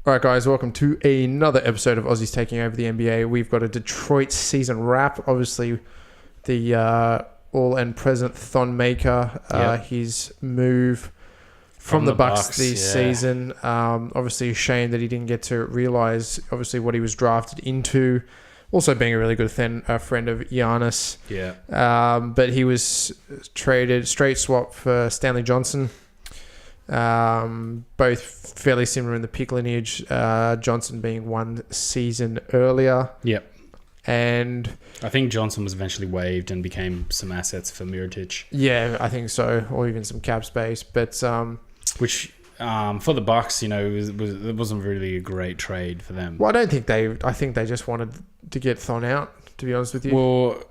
All right, guys, welcome to another episode of Aussies Taking Over the NBA. We've got a Detroit season wrap. Obviously, the all and present Thon maker, his move from the Bucks this season. Obviously, a shame that he didn't get to realize, obviously, what he was drafted into. Also being a really good friend of Giannis. Yeah. But he was traded straight swap for Stanley Johnson. Both fairly similar in the pick lineage. Johnson being one season earlier. Yep. And I think Johnson was eventually waived and became some assets for Mirotic. Yeah, I think so, or even some cap space. But which for the Bucks, it wasn't really a great trade for them. Well, I think they just wanted to get Thon out, to be honest with you. Well,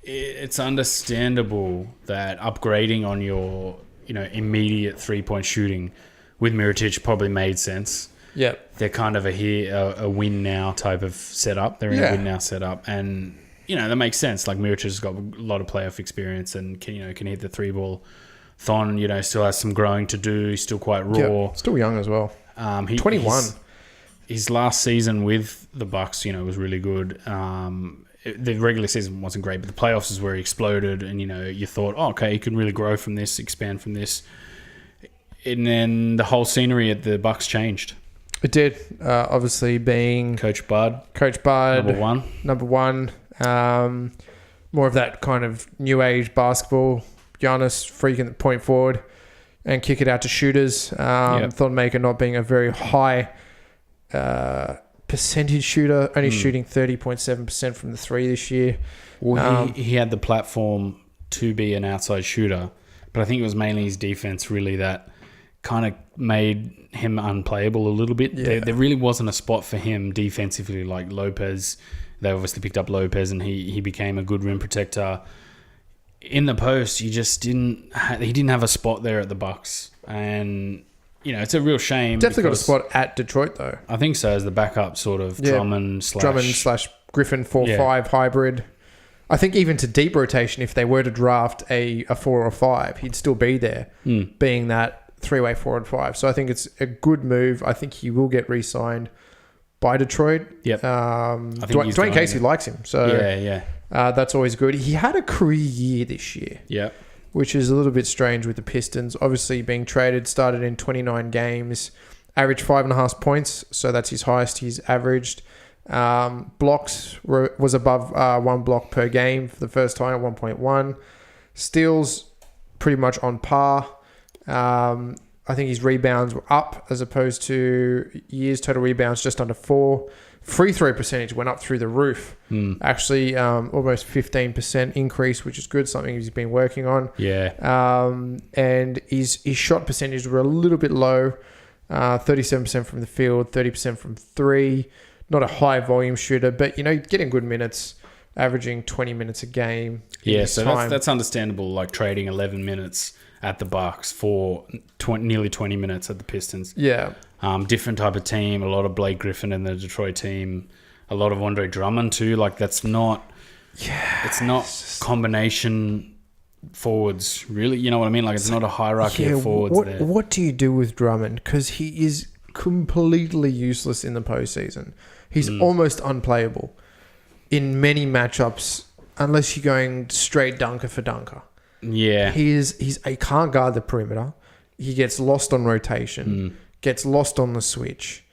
it's understandable that upgrading on your immediate 3-point shooting with Mirotic probably made sense. Yeah, they're kind of a win now type of setup. They're in a win now setup, and that makes sense. Like Mirotic has got a lot of playoff experience and can hit the three ball. Thon, still has some growing to do. He's still quite raw. Yeah, still young as well. 21. His last season with the Bucks, was really good. The regular season wasn't great, but the playoffs is where he exploded, and you thought, okay, he can really grow from this, expand from this, and then the whole scenery at the Bucks changed. It did, obviously being Coach Bud, number one, more of that kind of new age basketball. Giannis freaking the point forward and kick it out to shooters. Thon maker not being a very high percentage shooter, only shooting 30.7% from the three this year. Well, he had the platform to be an outside shooter, but I think it was mainly his defense really that kind of made him unplayable a little bit. Yeah. There really wasn't a spot for him defensively like Lopez. They obviously picked up Lopez and he became a good rim protector. In the post, he didn't have a spot there at the Bucks. And it's a real shame. Definitely got a spot at Detroit, though. I think so, as the backup sort of Drummond / Griffin 4-5 hybrid. I think even to deep rotation, if they were to draft a 4 or 5, he'd still be there, being that three-way 4 and 5. So I think it's a good move. I think he will get re-signed by Detroit. Yep. Dwayne Casey likes him. So yeah. That's always good. He had a career year this year. Yep. Which is a little bit strange with the Pistons. Obviously being traded, started in 29 games, averaged 5.5 points. So that's his highest he's averaged. Blocks was above 1 block per game for the first time at 1.1. Steals pretty much on par. I think his rebounds were up as opposed to years. Total rebounds just under 4. Free throw percentage went up through the roof. Actually, almost 15% increase, which is good, something he's been working on. Yeah. And his shot percentage were a little bit low, 37% from the field, 30% from three. Not a high volume shooter, but, getting good minutes, averaging 20 minutes a game. Yeah, so that's understandable, like trading 11 minutes at the Bucks for nearly 20 minutes at the Pistons. Yeah. Different type of team, a lot of Blake Griffin in the Detroit team, a lot of Andre Drummond too. Like it's not combination forwards, really. You know what I mean? Like it's not a hierarchy of forwards there. What do you do with Drummond? Because he is completely useless in the postseason. He's almost unplayable in many matchups unless you're going straight dunker for dunker. Yeah. He can't guard the perimeter. He gets lost on rotation. Gets lost on the switch.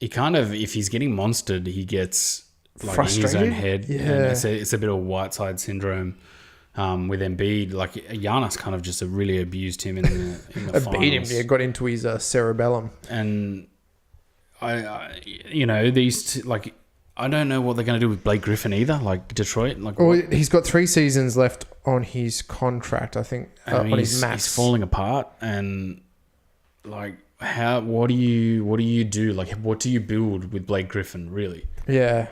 He kind of, if he's getting monstered, he gets like frustrated in his own head. Yeah. And it's a bit of Whiteside syndrome with Embiid. Like Giannis kind of just really abused him in the finals. Beat him. Yeah, got into his cerebellum. And I don't know what they're going to do with Blake Griffin either. Like Detroit. He's got 3 seasons left on his contract. I think on his max. He's falling apart, and like. What do you do? Like, what do you build with Blake Griffin, really? Yeah.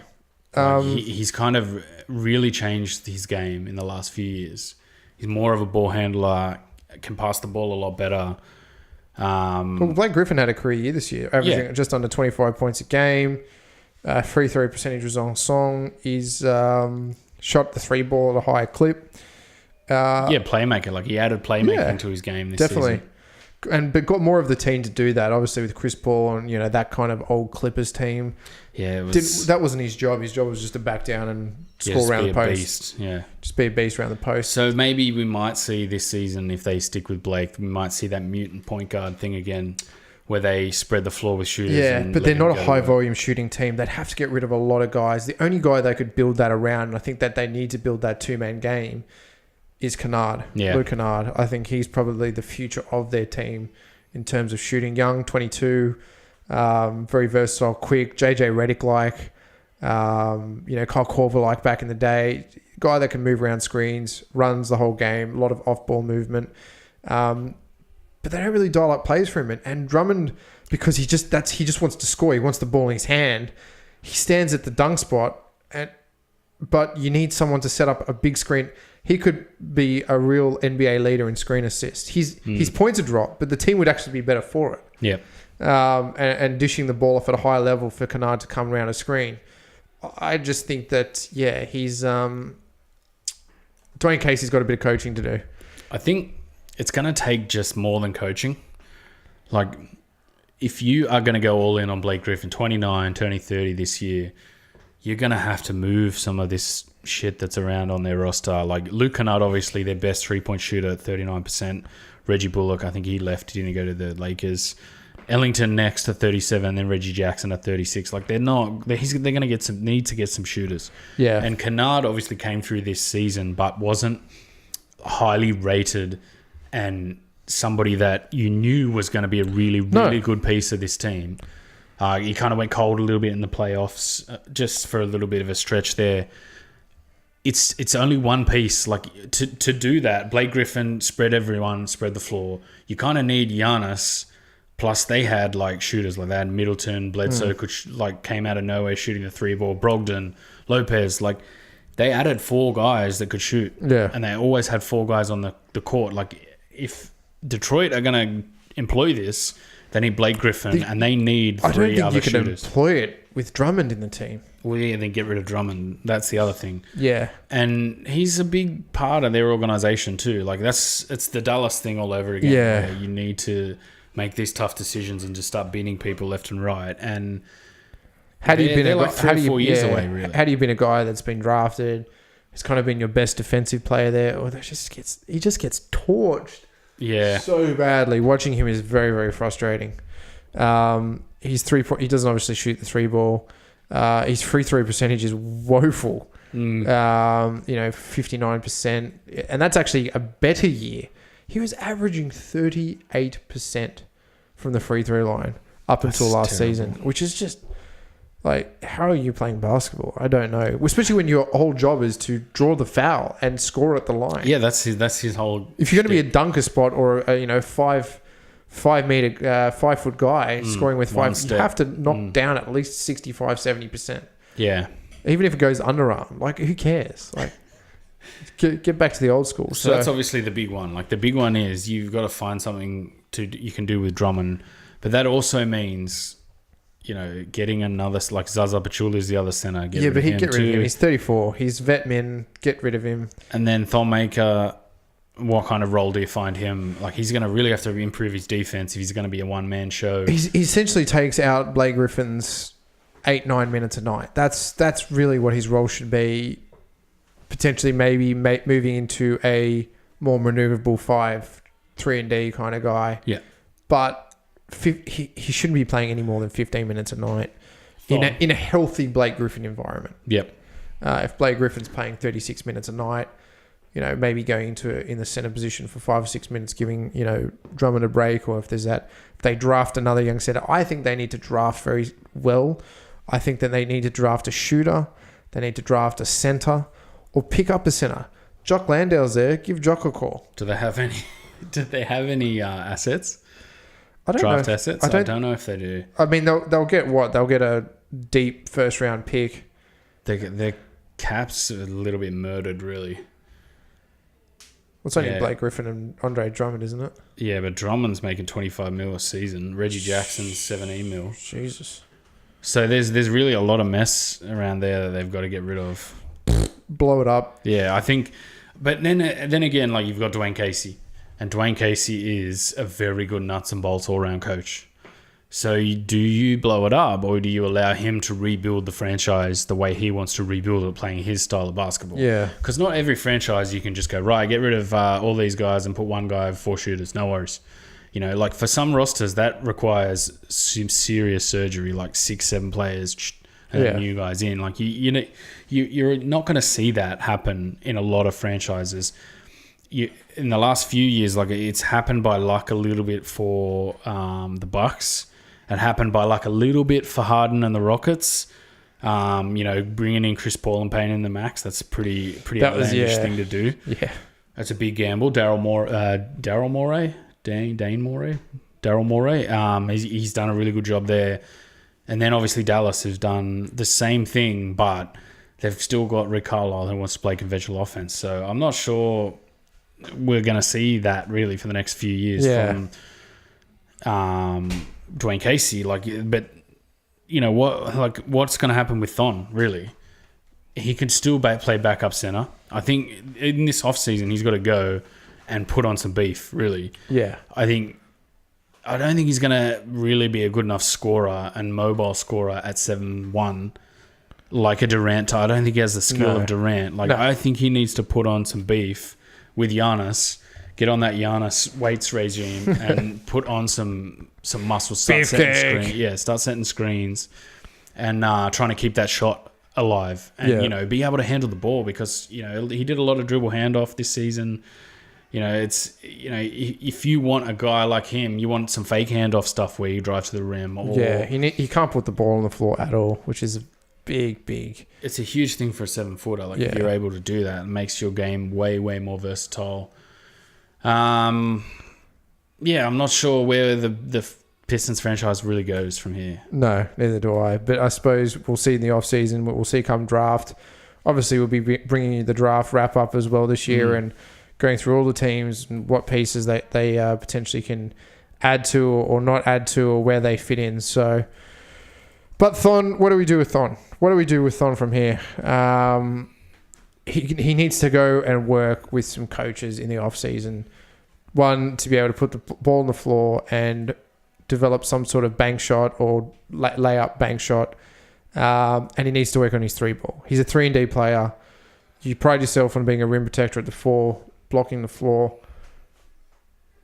He's kind of really changed his game in the last few years. He's more of a ball handler, can pass the ball a lot better. Blake Griffin had a career year this year, averaging just under 25 points a game. Free throw percentage was on song. He's shot the 3 ball at a higher clip. Playmaker. Like, he added playmaking to his game this season. but got more of the team to do that. Obviously with Chris Paul and that kind of old Clippers team. Yeah, it was, that wasn't his job. His job was just to back down and score around the post. Beast. Yeah, just be a beast around the post. So maybe we might see this season, if they stick with Blake, we might see that mutant point guard thing again, where they spread the floor with shooters. Yeah, but they're not a high volume shooting team. They'd have to get rid of a lot of guys. The only guy they could build that around, and I think that they need to build that 2-man game, is Kennard. Yeah. Luke Kennard. I think he's probably the future of their team in terms of shooting. Young, 22, very versatile, quick, JJ Redick-like, Kyle Korver-like back in the day. Guy that can move around screens, runs the whole game, a lot of off-ball movement. But they don't really dial up plays for him. And Drummond, because he just wants to score. He wants the ball in his hand. He stands at the dunk spot, but you need someone to set up a big screen. He could be a real NBA leader in screen assist. His points are dropped, but the team would actually be better for it. Yeah. And dishing the ball off at a high level for Kennard to come around a screen. I just think that, he's... Dwayne Casey's got a bit of coaching to do. I think it's going to take just more than coaching. Like, if you are going to go all in on Blake Griffin, 29, turning 30 this year, you're going to have to move some of this shit that's around on their roster. Like, Luke Kennard, obviously, their best three-point shooter at 39%. Reggie Bullock, I think he left. He didn't go to the Lakers. Ellington next at 37, then Reggie Jackson at 36. Like, they're going to need to get some shooters. Yeah. And Kennard obviously came through this season, but wasn't highly rated and somebody that you knew was going to be a really, really good piece of this team. He kind of went cold a little bit in the playoffs, just for a little bit of a stretch there. It's only one piece. Like, to do that, Blake Griffin spread the floor. You kind of need Giannis. Plus, they had shooters like that. Middleton, Bledsoe came out of nowhere shooting the 3-ball. Brogdon, Lopez, they added 4 guys that could shoot. Yeah, and they always had 4 guys on the court. Like, if Detroit are going to employ this, they need Blake Griffin and they need 3 other shooters. I don't think you can employ it with Drummond in the team. Well, yeah, then get rid of Drummond. That's the other thing. Yeah, and he's a big part of their organization too. Like, it's the Dallas thing all over again. Yeah, you need to make these tough decisions and just start beating people left and right. And had he been 3 or 4 years away, really? Had he been a guy that's been drafted, he's kind of been your best defensive player there, or he just gets torched. Yeah, so badly. Watching him is very, very frustrating. His 3-point, he doesn't obviously shoot the 3-ball. His free throw percentage is woeful. 59%, and that's actually a better year. He was averaging 38% from the free throw line up until last season, which is just how are you playing basketball? I don't know. Especially when your whole job is to draw the foul and score at the line. Yeah, that's his whole. If you're going to be a dunker spot or a 5 foot guy scoring with 5, you have to knock down at least 65-70%. Yeah, even if it goes underarm, who cares? Get back to the old school. So that's obviously the big one. The big one is you've got to find something you can do with Drummond, but that also means, getting another, Zaza Pachulia is the other center. But he'd get rid of him. He's 34. He's vet min. Get rid of him. And then Thon Maker, what kind of role do you find him? He's going to really have to improve his defense if he's going to be a one-man show. He essentially takes out Blake Griffin's 8-9 minutes a night. That's really what his role should be. Potentially maybe moving into a more maneuverable 5, 3-and-D kind of guy. Yeah. But he shouldn't be playing any more than 15 minutes a night in a healthy Blake Griffin environment. Yep. If Blake Griffin's playing 36 minutes a night, maybe going in the center position for 5 or 6 minutes, giving, Drummond a break, or if they draft another young center, I think they need to draft very well. I think that they need to draft a shooter. They need to draft a center. Or pick up a center. Jock Landale's there. Give Jock a call. Do they have any? Did they have any assets? I don't Draft know. Assets. I don't know if they do. I mean, they'll get what? They'll get a deep first round pick. Their cap's a little bit murdered, really. It's only Blake Griffin and Andre Drummond, isn't it? Yeah, but Drummond's making $25 million a season. Reggie Jackson's $17 million. Jesus. So there's really a lot of mess around there that they've got to get rid of. Blow it up. Yeah, I think. But then again, you've got Dwayne Casey, And Dwayne Casey is a very good nuts and bolts all-round coach. So do you blow it up, or do you allow him to rebuild the franchise the way he wants to rebuild it, playing his style of basketball? Yeah. Because not every franchise you can just go, right, get rid of all these guys and put one guy with 4 shooters. No worries. You know, like for some rosters, that requires some serious surgery, like 6-7 players and new guys in. Like you're not going to see that happen in a lot of franchises. In the last few years, like it's happened by luck a little bit for the Bucks. It happened by luck a little bit for Harden and the Rockets. You know, bringing in Chris Paul and paying in the max, that's pretty outlandish thing to do. Yeah, that's a big gamble. Daryl Morey. He's done a really good job there. And then obviously Dallas has done the same thing, but they've still got Rick Carlisle who wants to play conventional offense. So I'm not sure we're going to see that really for the next few years from Dwayne Casey. But you know what's going to happen with Thon? Really, he can still play backup center. I think in this offseason he's got to go and put on some beef. Really, I don't think he's going to really be a good enough scorer and mobile scorer at 7-1 like a Durant. I don't think he has the skill of Durant. I think he needs to put on some beef with Giannis, get on that Giannis weights regime and put on some muscle. Start setting screens and trying to keep that shot alive and, you know, be able to handle the ball because, you know, he did a lot of dribble handoff this season. You know, it's, you know, if you want a guy like him, you want some fake handoff stuff where you drive to the rim. Or, he can't put the ball on the floor at all, which is big. It's a huge thing for a 7-footer. If you're able to do that, it makes your game way more versatile. I'm not sure where the Pistons franchise really goes from here. No, neither do I. But I suppose we'll see in the off season. We'll see come draft. Obviously, we'll be bringing you the draft wrap up as well this year and going through all the teams and what pieces they potentially can add to or not add to or where they fit in. So, but Thon, what do we do with Thon? What do we do with Thon from here? He needs to go and work with some coaches in the off season. One, to be able to put the ball on the floor and develop some sort of bank shot or layup bank shot. And he needs to work on his 3-ball. He's a 3-and-D player. You pride yourself on being a rim protector at the 4, blocking the floor.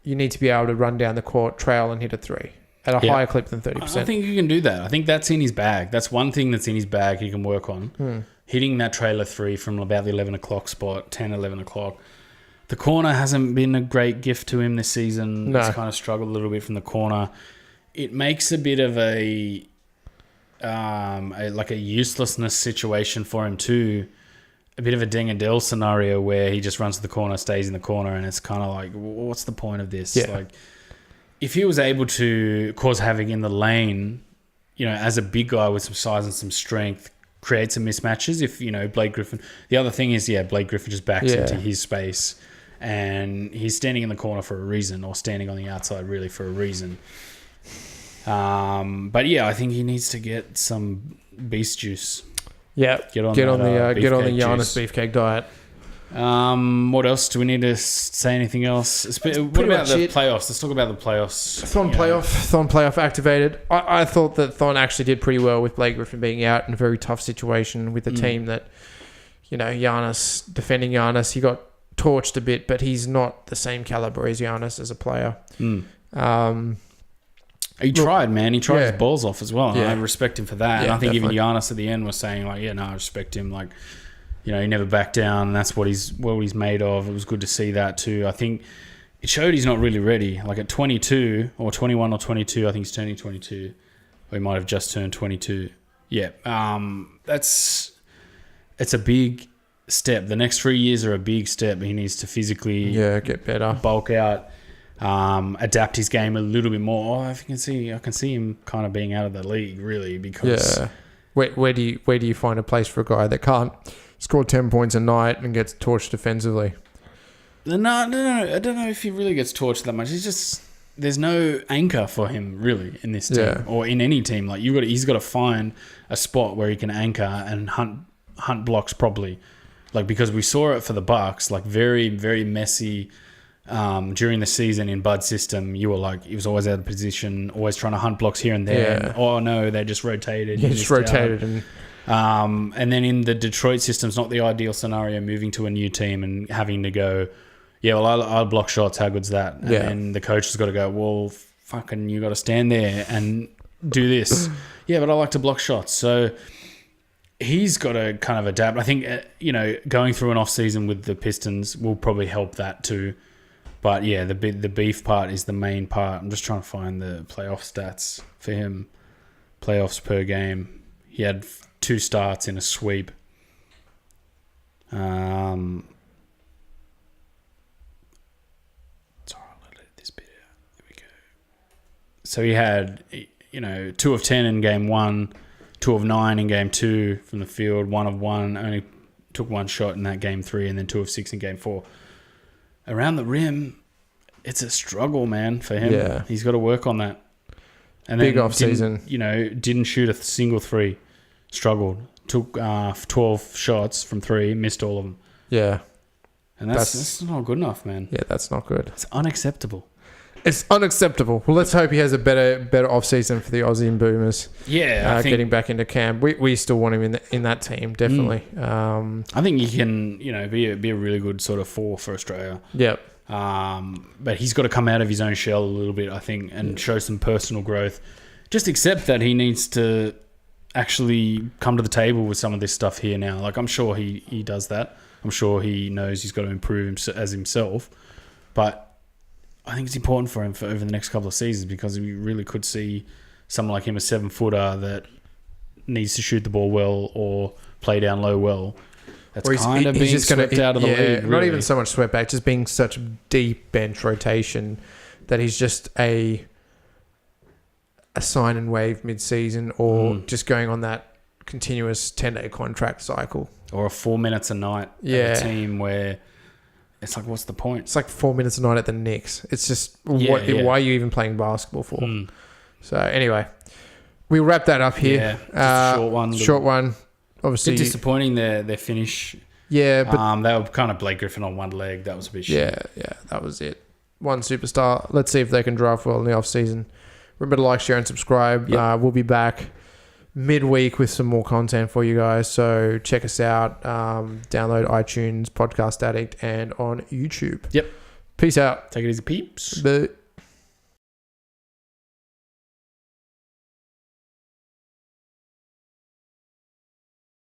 You need to be able to run down the court, trail, and hit a 3 at a higher clip than 30%. I think you can do that. I think that's in his bag. That's one thing that's in his bag he can work on. Hitting that trailer 3 from about the 11 o'clock spot, 10, 11 o'clock. The corner hasn't been a great gift to him this season. No. He's kind of struggled a little bit from the corner. It makes a bit of a uselessness situation for him too. A bit of a Deng and Dell scenario where he just runs to the corner, stays in the corner, and it's kind of like, what's the point of this? Yeah. Like, if he was able to cause havoc in the lane, you know, as a big guy with some size and some strength, create some mismatches. If, you know, Blake Griffin... The other thing is, Blake Griffin just backs into his space and he's standing in the corner for a reason or standing on the outside really for a reason. But I think he needs to get some beast juice. Yeah, get on the Giannis beefcake diet. What else? Do we need to say anything else? What about the playoffs? Let's talk about the playoffs. Thon playoff activated. I thought that Thon actually did pretty well with Blake Griffin being out in a very tough situation with the team that, you know, defending Giannis, he got torched a bit, but he's not the same caliber as Giannis as a player. He tried, man. He tried his balls off as well. Yeah. I respect him for that. And I think even Giannis at the end was saying, like, I respect him. Like, you know, he never backed down. And that's what he's made of. It was good to see that too. I think it showed he's not really ready. Like at 22 or 21 or 22, I think he's turning 22. Or he might have just turned 22. Yeah. It's a big step. The next 3 years are a big step. He needs to physically get better, bulk out. Adapt his game a little bit more. I can see him kind of being out of the league really because where do you find a place for a guy that can't score 10 points a night and gets torched defensively? No. I don't know if he really gets torched that much. There's no anchor for him really in this team or in any team. Like he's got to find a spot where he can anchor and hunt blocks properly. Like because we saw it for the Bucks, like very very messy. during the season in Bud's system, you were like, he was always out of position, always trying to hunt blocks here and there. Yeah. And, oh no, they just rotated. Yeah, just rotated. And then in the Detroit system, it's not the ideal scenario, moving to a new team and having to go, yeah, well, I'll block shots. How good's that? And then the coach has got to go, well, fucking, you got to stand there and do this. Yeah, but I like to block shots. So he's got to kind of adapt. I think, going through an off season with the Pistons will probably help that too. But yeah, the beef part is the main part. I'm just trying to find the playoff stats for him. Playoffs per game. He had 2 starts in a sweep. Sorry, I'll edit this bit out. There we go. So he had, 2 of 10 in game 1, 2 of 9 in game 2 from the field, 1 of 1. Only took 1 shot in that game 3, and then 2 of 6 in game 4. Around the rim, it's a struggle, man, for him. Yeah. He's got to work on that. And big then off season. Didn't shoot a single 3. Struggled. Took 12 shots from 3, missed all of them. Yeah. And that's not good enough, man. Yeah, that's not good. It's unacceptable. It's unacceptable. Well, let's hope he has a better off season for the Aussie and Boomers. Yeah, I think, getting back into camp. We still want him in that team, definitely. I think he can, be a really good sort of 4 for Australia. Yep. But he's got to come out of his own shell a little bit, I think, and show some personal growth. Just accept that he needs to actually come to the table with some of this stuff here now. Like, I'm sure he does that. I'm sure he knows he's got to improve as himself. But I think it's important for him for over the next couple of seasons, because we really could see someone like him, a 7-footer that needs to shoot the ball well or play down low well. That's kind of being swept out of the league. Really. Not even so much swept back, just being such deep bench rotation that he's just a sign and wave mid-season, or just going on that continuous 10-day contract cycle. Or a 4 minutes a night at a team where it's like, what's the point? It's like 4 minutes a night at the Knicks. It's just, why are you even playing basketball for? So anyway, we'll wrap that up here. Yeah, just a short one. Obviously, a bit disappointing their finish. Yeah, but they were kind of Blake Griffin on one leg. That was a bit shit. Yeah, that was it. One superstar. Let's see if they can draft well in the off season. Remember to like, share, and subscribe. Yep. We'll be back midweek with some more content for you guys. So check us out. Download iTunes, Podcast Addict, and on YouTube. Yep. Peace out. Take it easy, peeps. Bye.